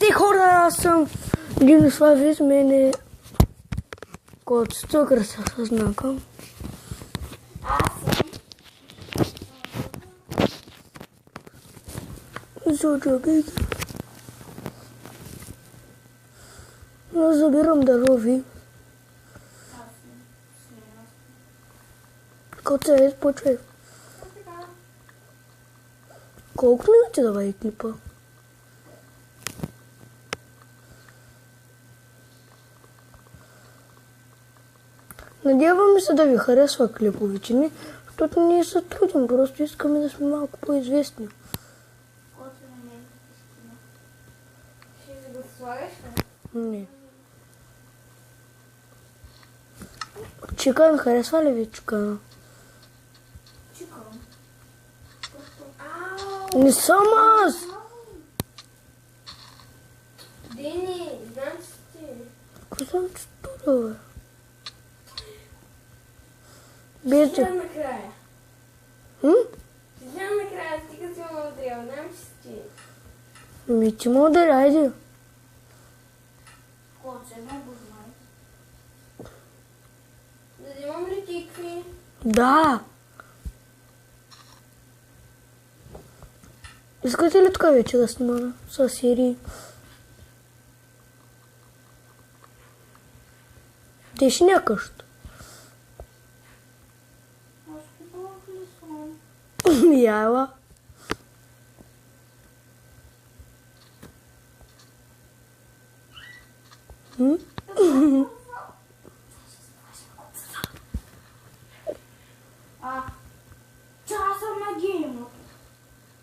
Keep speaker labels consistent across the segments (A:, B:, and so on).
A: Ти хора, аз съм Диносław, с мене код с цукър с знака. Зачакайте. Аз забирам дърви. Код се изпочвай. Колко минути давай клипа? Надяваме се да ви харесва клиповете ни, защото ние се трудим, просто искаме да сме малко по-известни.
B: Ще го слагаш ли?
A: Не. Чикан, харесва ли ви чикана?
B: Чикан.
A: Не съм аз!
B: Дени, знам, че ти.
A: Какво съм чутура, бе? Бейте.
B: Ще знам накрая. Ще знам накрая, стига си ме удрял. Знам, че си ти.
A: Ми ти му удари, айде.
B: Коце, много знай. Да взимам ли тикви?
A: Да. Искате ли така вече да снимаме с серии? Ти ще някъщ.
B: Аз купувах ли съм?
A: Яла.
B: Че аз съм на геймото.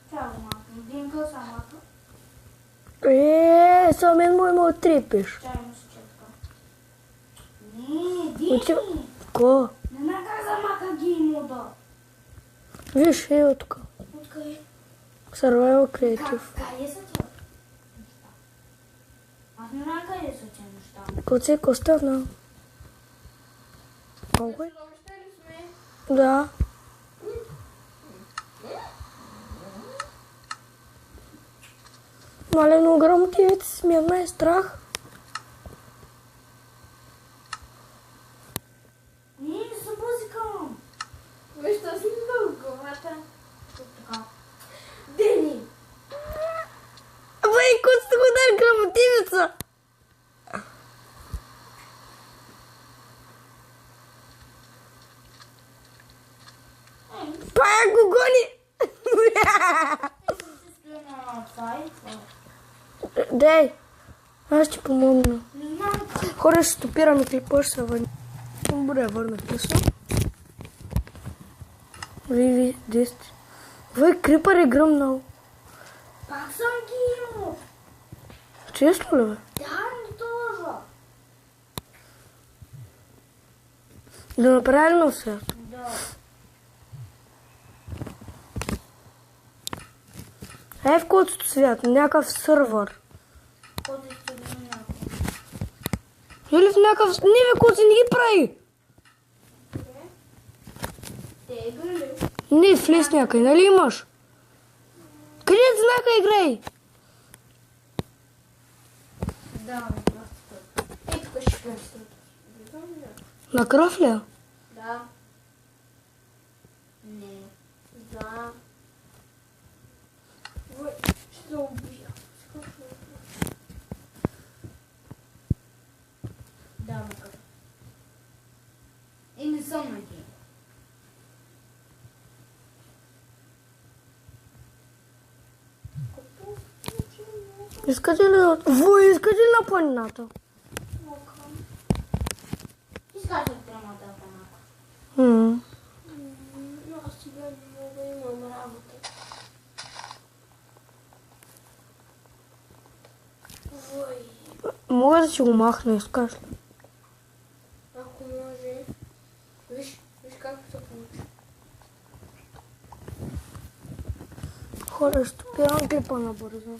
B: Чао, малко. Динка самата.
A: Само мен му отрепиш.
B: Чай му се четка. Не, Дини.
A: Ко?
B: Не наказа мака геймода.
A: Виж, е тук.
B: Откъде?
A: Survival Creative.
B: Къде са тя? Аз не знам къде са тя неща.
A: Коце Костевна. Колко е?
B: Още ли сме?
A: Да. Малено грамотивите си ми е страх.
B: Не се бузикам. Виж, то си много главата. Така. Дени!
A: Бăi, cum să mă dai грамотивица? Пая го гони! Дай, аз ти помогна.
B: Не знам.
A: Хора, ще стопираме клипа, ще се върне. Добре, върнахме се. Ливи, 10. Бăi, крипър е гръмнал.
B: Пак съм ги имал.
A: Честно ли, бе?
B: Да, не тоже.
A: Да направим на все.
B: Да.
A: Ей в котото свят, някакъв сървър.
B: Ходиш се до някакво.
A: Или в някакъв... Не, бе, коти не ги прави.
B: Те играли.
A: Не, влез някъде, нали имаш? Къде е знака играй?
B: Да, просто. Ей, тук ще пръстат.
A: На кръв ли?
B: Да. Не. Да. Ой, ще убия. Да, макар. И не съм на гейм.
A: Искате ли да... Вой, искате ли на планината?
B: Изкажа прямата планата. Аз сега не мога, имам работа. Ой,
A: Мога да си го махна, искаш ли?
B: ако може. Виж как се получи.
A: Хора, ще спирам клипа набързо.